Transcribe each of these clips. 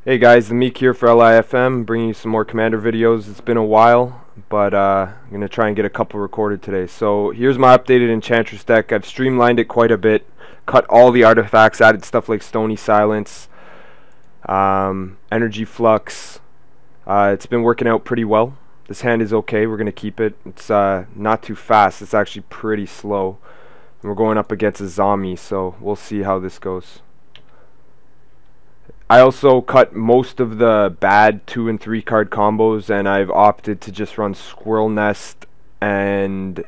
Hey guys, THEMEEK here for LIFM, bringing you some more Commander videos. It's been a while, but I'm going to try and get a couple recorded today. So here's my updated Enchantress deck. I've streamlined it quite a bit, cut all the artifacts, added stuff like Stony Silence, Energy Flux. It's been working out pretty well. This hand is okay, we're going to keep it. It's not too fast, it's actually pretty slow. And we're going up against Azami, so we'll see how this goes. I also cut most of the bad 2 and 3 card combos, and I've opted to just run Squirrel Nest and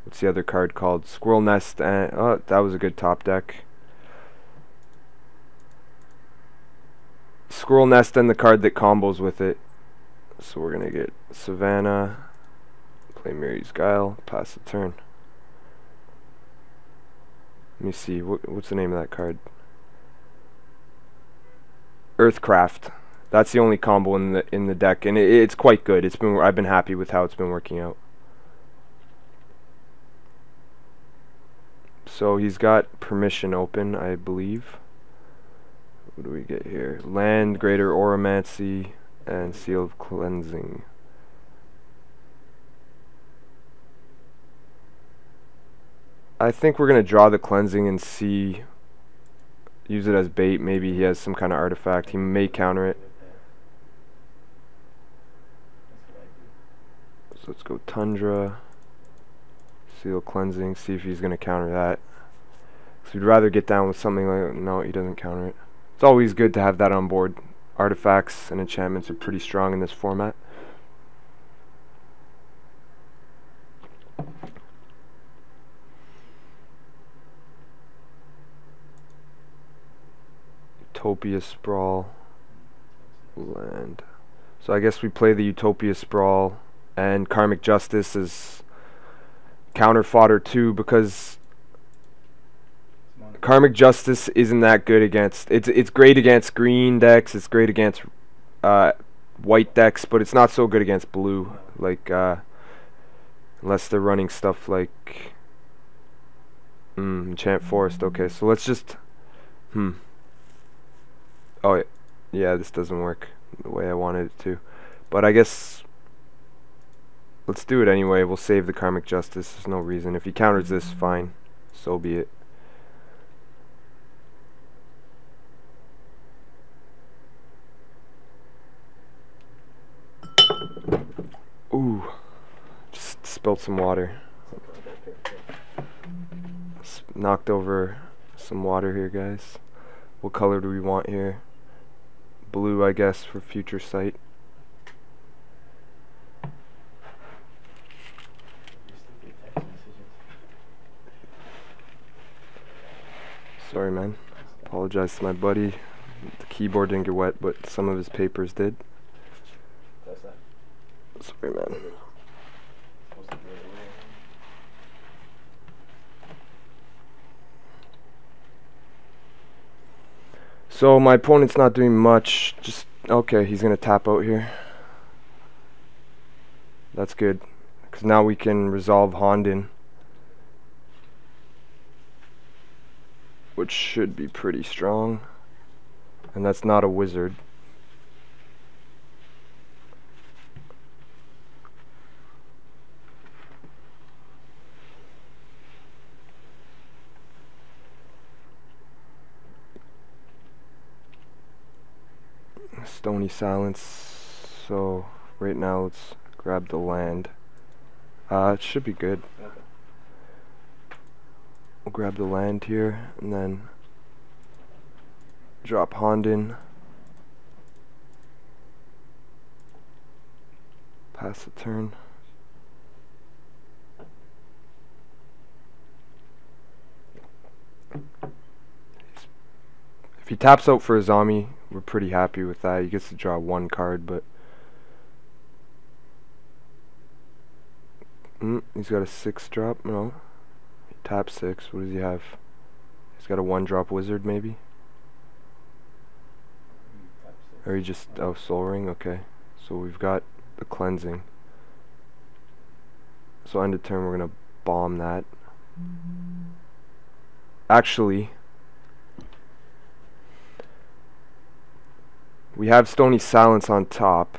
what's the other card called? Squirrel Nest and oh, that was a good top deck. Squirrel Nest and the card that combos with it. So we're gonna get Savannah, play Mary's Guile, pass the turn. Let me see, what's the name of that card? Earthcraft. That's the only combo in the deck, and it's quite good. I've been happy with how it's been working out. So he's got permission open, I believe. What do we get here? Land, Greater Oromancy, and Seal of Cleansing. I think we're gonna draw the Cleansing and see. Use it as bait. Maybe he has some kind of artifact. He may counter it. So let's go Tundra, Seal Cleansing, see if he's going to counter that. So we'd rather get down with something like, no, he doesn't counter it. It's always good to have that on board. Artifacts and enchantments are pretty strong in this format. Utopia Sprawl, land. So I guess we play the Utopia Sprawl and Karmic Justice as counter fodder too, because Karmic Justice isn't that good against. It's great against green decks. It's great against white decks, but it's not so good against blue. Like unless they're running stuff like Enchant Forest. Okay, so let's just oh yeah, this doesn't work the way I wanted it to, but I guess let's do it anyway. We'll save the Karmic Justice. There's no reason. If he counters this, fine, so be it. Ooh, just spilled some water. Knocked over some water here, guys. What color do we want here? Blue, I guess, for future sight. Sorry, man. Apologize to my buddy. The keyboard didn't get wet, but some of his papers did. Sorry, man. So my opponent's not doing much. Just okay, he's gonna tap out here. That's good, because now we can resolve Hondin, which should be pretty strong. And that's not a wizard. Stony Silence. So right now let's grab the land. It should be good. We'll grab the land here and then drop Hondin. Pass the turn. If he taps out for Azami, we're pretty happy with that. He gets to draw one card, but he's got a 6-drop. No, he taps 6. What does he have? He's got a 1-drop wizard, maybe. Or he just Soul Ring. Okay, so we've got the Cleansing. So end of turn, we're gonna bomb that. Actually, We have Stony Silence on top.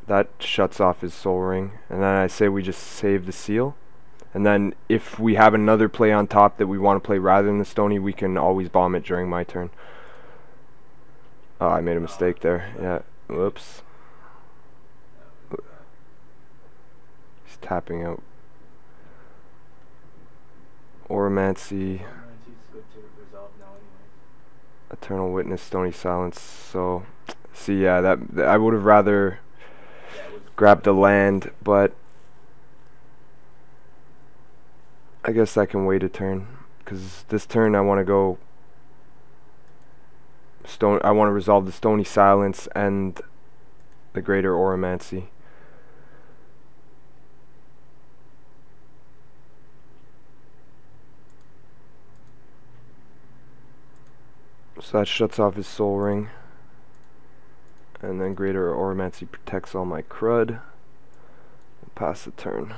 That shuts off his Soul Ring. And then I say we just save the seal. And then if we have another play on top that we want to play rather than the Stony, we can always bomb it during my turn. Oh, I made a mistake there. Yeah, whoops. He's tapping out. Oromancy. Eternal Witness, Stony Silence. So, see, yeah, that I would have rather grabbed the land, but I guess I can wait a turn, because this turn I want to go stone. I want to resolve the Stony Silence and the Greater Oromancy. So that shuts off his Soul Ring, and then Greater Oromancy protects all my crud. I'll pass the turn.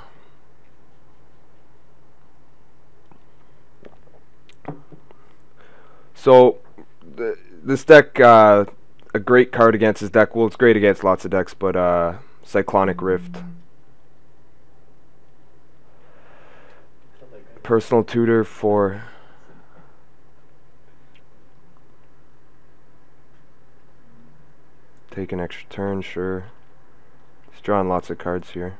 So this deck, a great card against his deck. Well, it's great against lots of decks, but Cyclonic Rift. Personal Tutor for take an extra turn, sure. He's drawing lots of cards here.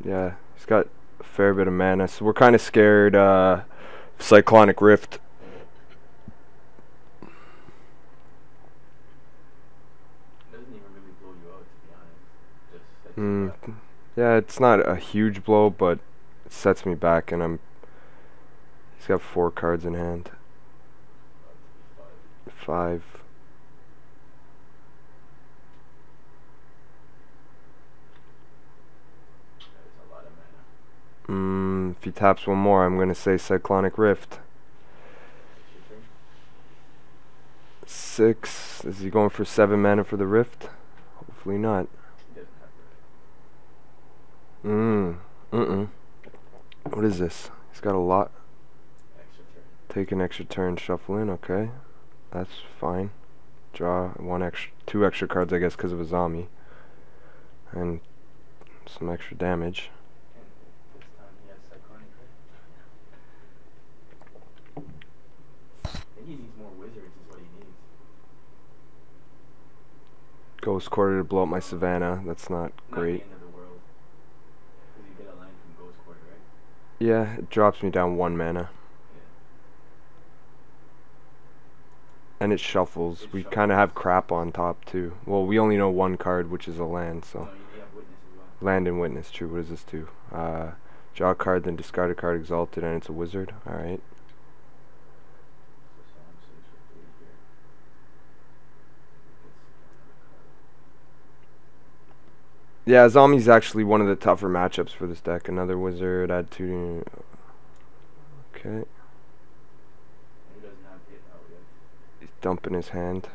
Yeah, he's got a fair bit of mana, so we're kind of scared. Cyclonic Rift. Doesn't even really blow you out, to be honest. Just Yeah, it's not a huge blow, but it sets me back, and he's got 4 cards in hand. 5. If he taps one more, I'm gonna say Cyclonic Rift. 6. Is he going for 7 mana for the Rift? Hopefully not. What is this? He's got a lot. Take an extra turn, shuffle in. Okay, that's fine. Draw 2 extra cards, I guess, because of Azami, and some extra damage. He needs more wizards is what he needs. Ghost Quarter to blow up my Savannah. That's not great. Not the end of the world. Because you get a line from Ghost Quarter, right? Yeah, it drops me down 1 mana. Yeah. And it shuffles. We kind of have crap on top too. Well, we only know 1 card, which is a land, so. No, you have Witness as well. Land and Witness, true. What does this do? Draw a card, then discard a card, Exalted, and it's a wizard. Alright. Yeah, Azami's actually one of the tougher matchups for this deck. Another wizard, add 2. Okay. He doesn't have it out yet. He's dumping his hand.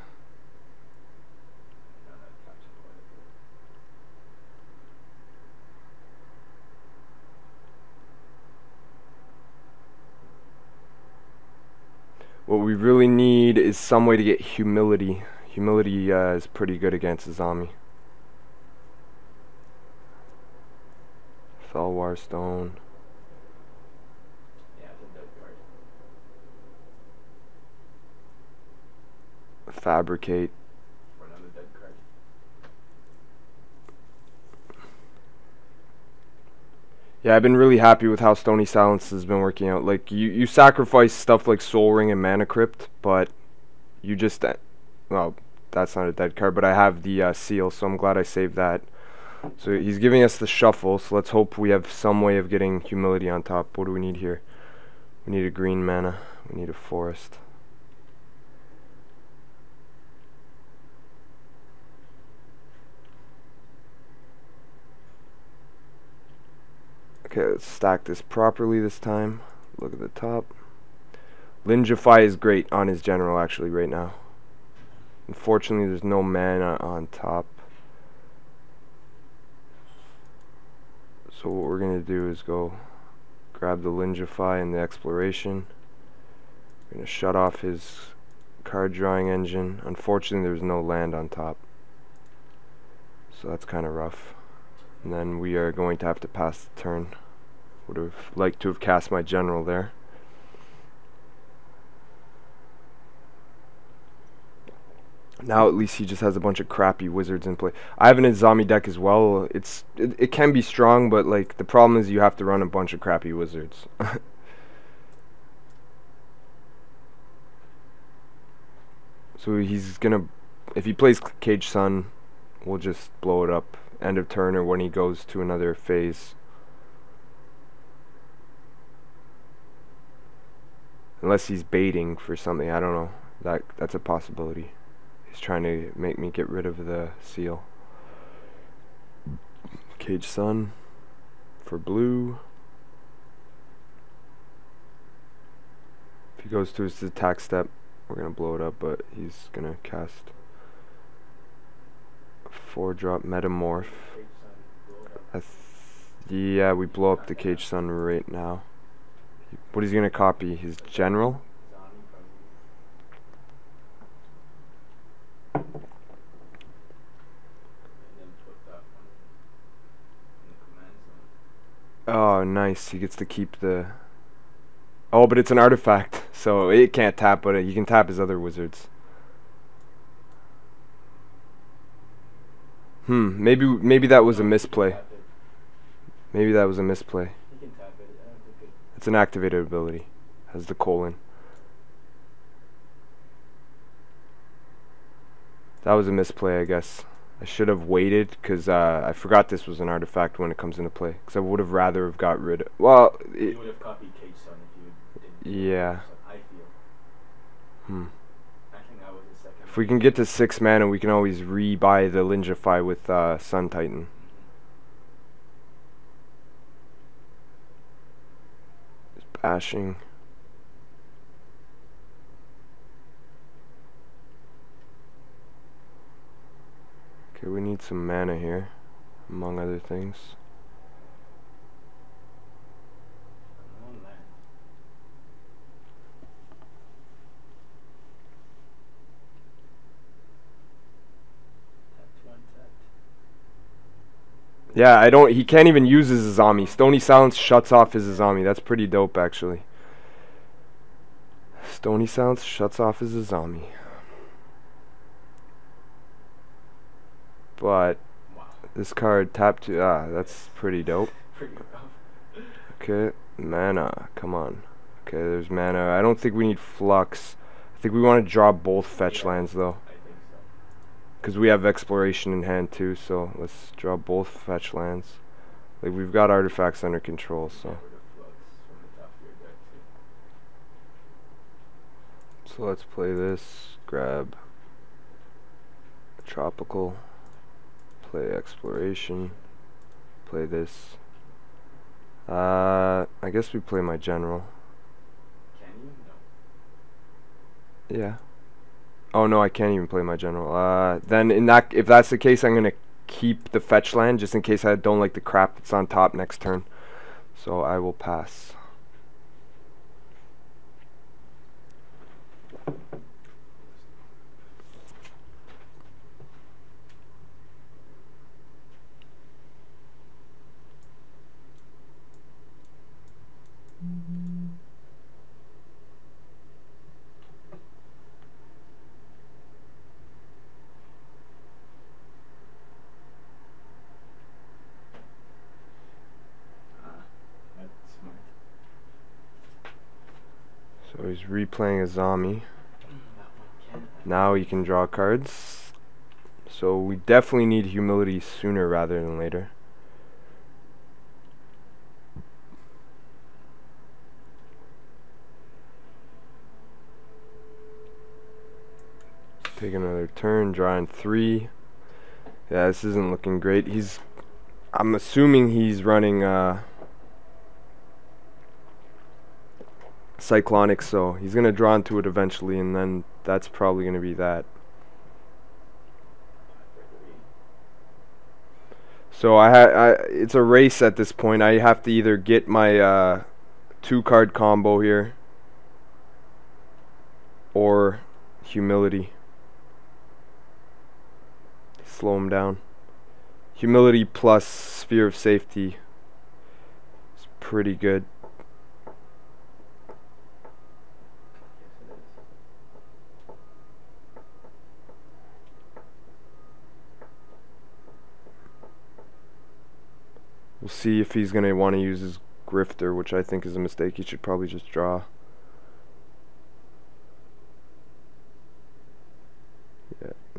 What we really need is some way to get Humility. Humility is pretty good against Azami. Felwar Stone. Yeah, it's a dead card. Fabricate. For another dead card. Yeah, I've been really happy with how Stony Silence has been working out. Like, you sacrifice stuff like Soul Ring and Mana Crypt, but you just, well, that's not a dead card, but I have the seal, so I'm glad I saved that. So he's giving us the shuffle, so let's hope we have some way of getting Humility on top. What do we need here? We need a green mana. We need a forest. Okay, let's stack this properly this time. Look at the top. Lingify is great on his general actually right now. Unfortunately, there's no mana on top. So what we're going to do is go grab the Lingify and the Exploration. We're going to shut off his card drawing engine. Unfortunately, there's no land on top, so that's kind of rough. And then we are going to have to pass the turn. Would have liked to have cast my general there. Now at least he just has a bunch of crappy wizards in play. I have an Azami deck as well. It can be strong, but like the problem is you have to run a bunch of crappy wizards. So he's gonna, if he plays Cage Sun, we'll just blow it up end of turn or when he goes to another phase. Unless he's baiting for something, I don't know. That's a possibility. He's trying to make me get rid of the seal. Cage Sun for blue. If he goes to his attack step, we're gonna blow it up, but he's gonna cast a 4-drop Metamorph. Yeah, we blow up the Cage Sun right now. What is he gonna copy? His general? Oh, nice. He gets to keep the... Oh, but it's an artifact, so it can't tap, but you can tap his other wizards. Maybe that was a misplay. Maybe that was a misplay. It's an activated ability. Has the colon. That was a misplay, I guess. I should have waited because I forgot this was an artifact when it comes into play. Because I would have rather have got rid of. Well, you would have copied Cage Sun if you didn't. Yeah. I feel. I think that was the second. If we can get to 6 mana, we can always rebuy the Lingify with Sun Titan. Just bashing. Okay, we need some mana here, among other things. Yeah, he can't even use his Azami. Stony Silence shuts off his Azami. That's pretty dope, actually. Stony Silence shuts off his Azami. But this card tapped to that's pretty dope. Okay, mana, come on. Okay, there's mana. I don't think we need Flux. I think we want to draw both fetch lands though, because we have Exploration in hand too. So let's draw both fetch lands. Like we've got artifacts under control. So let's play this. Grab a tropical. Play Exploration. Play this. I guess we play my general. Can you? No. Yeah. Oh no, I can't even play my general. Then if that's the case, I'm gonna keep the fetch land just in case I don't like the crap that's on top next turn. So I will pass. So he's replaying Azami. Now he can draw cards. So we definitely need humility sooner rather than later. Take another turn, drawing 3. Yeah, this isn't looking great. I'm assuming he's running Cyclonic, so he's gonna draw into it eventually, and then that's probably gonna be that. So it's a race at this point. I have to either get my 2-card combo here, or Humility. Slow him down. Humility plus Sphere of Safety is pretty good. We'll see if he's going to want to use his Grifter, which I think is a mistake. He should probably just draw.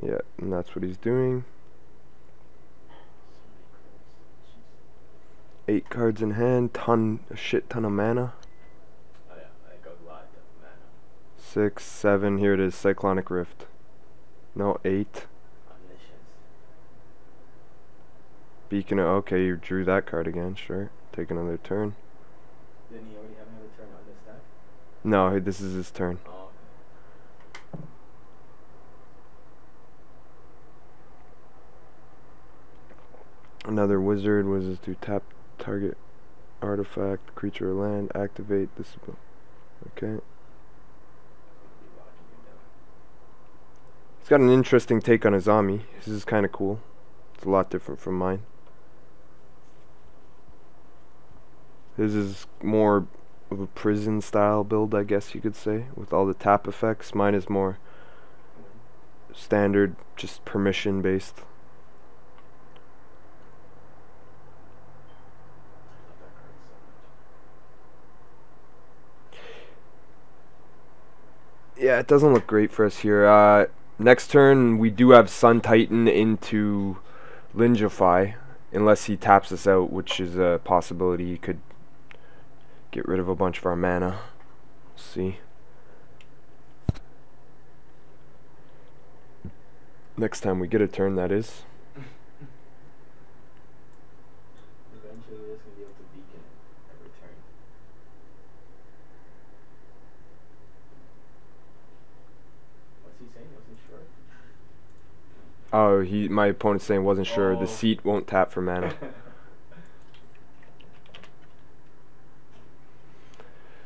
Yeah, and that's what he's doing. 8 cards in hand, a shit ton of mana. Oh yeah, I got a lot of mana. 6, 7, here it is, Cyclonic Rift. No, 8. Omniscience. Beacon, okay, you drew that card again, sure. Take another turn. Didn't he already have another turn on this deck? No, this is his turn. Oh, okay. Another wizard. What does this do? Tap target artifact, creature or land, activate this. Okay. He's got an interesting take on Azami. This is kind of cool. It's a lot different from mine. His is more of a prison style build, I guess you could say, with all the tap effects. Mine is more standard, just permission based. Yeah, it doesn't look great for us here. Next turn, we do have Sun Titan into Lingify, unless he taps us out, which is a possibility. He could get rid of a bunch of our mana. We'll see. Next time we get a turn, that is. Eventually, we're just gonna be able to beacon every turn. What's he saying? Wasn't sure. Oh, my opponent's saying wasn't sure. Oh. The seat won't tap for mana.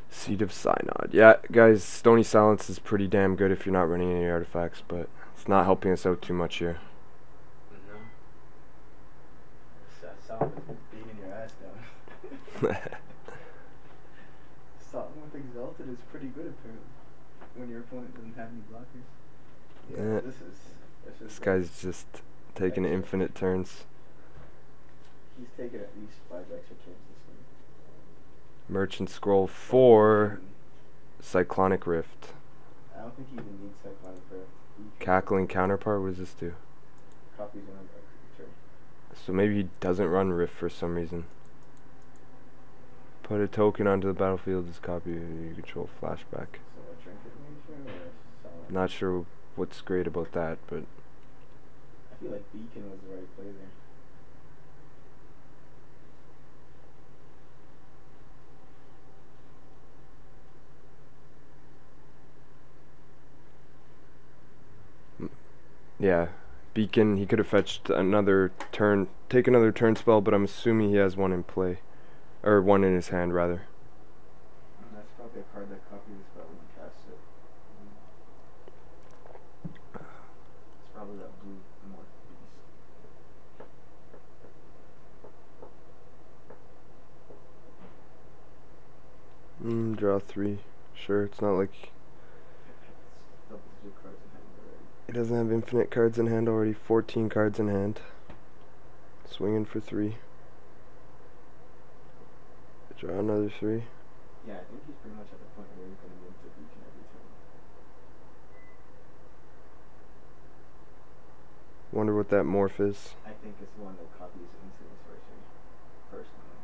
Seat of Synod. Yeah, guys, Stony Silence is pretty damn good if you're not running any artifacts, but it's not helping us out too much here. No. Solid beating your ass down. Something with Exalted is pretty good apparently. When your opponent doesn't have any blockers. Yeah, this guy's just taking infinite turns. He's taken at least 5 extra turns this game. Merchant Scroll 4, Cyclonic Rift. I don't think he even needs Cyclonic Rift. Cackling Counterpart, what does this do? Copies on a creature. So maybe he doesn't run Rift for some reason. Put a token onto the battlefield, this copy you control flashback. So a Trinket Nature or Solid? Not sure what's great about that, but I feel like Beacon was the right play there. yeah. Beacon, he could have fetched another turn, take another turn spell, but I'm assuming he has one in play. Or one in his hand, rather. That's probably a card that copies the spell when you cast it. It's probably that blue Morph Beast. Draw 3. Sure, it's not like It's double-digit cards in hand already. he doesn't have infinite cards in hand already. 14 cards in hand. Swinging for 3. Draw another 3. Yeah, I think he's pretty much at the point where he's going to be able to beacon every turn. Wonder what that morph is. I think it's the one that copies instant sorcery, personally.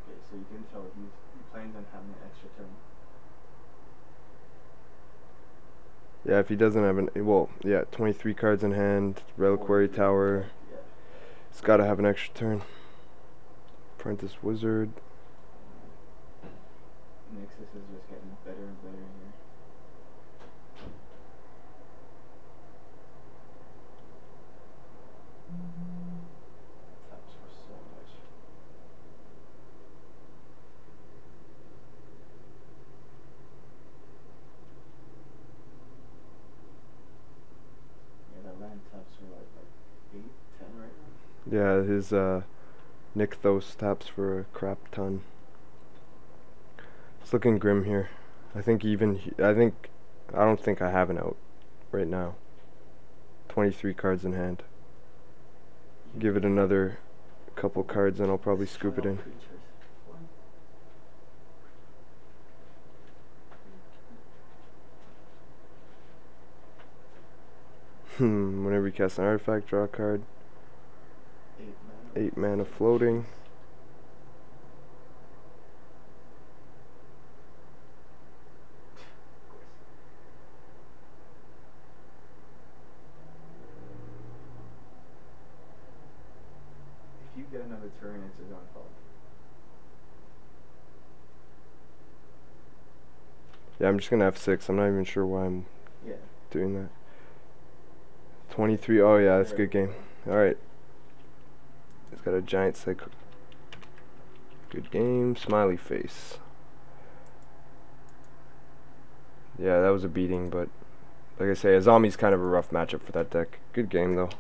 Okay, so you can tell he plans on having an extra turn. Yeah, if he doesn't have an... Well, yeah, 23 cards in hand. Reliquary Tower. Yeah. It's got to have an extra turn. Apprentice Wizard. Nexus is just getting better and better here. Yeah, his Nykthos taps for a crap ton. It's looking grim here. I don't think I have an out right now. 23 cards in hand. Give it another couple cards and I'll probably scoop it in. Whenever you cast an artifact, draw a card. 8 mana floating. If you get another turn, it's his own fault. Yeah, I'm just gonna F6. I'm not even sure why I'm doing that. 23. Oh yeah, that's a good game. Alright. He's got a giant cycle. Good game. Smiley face. Yeah, that was a beating, but like I say, Azami's kind of a rough matchup for that deck. Good game though.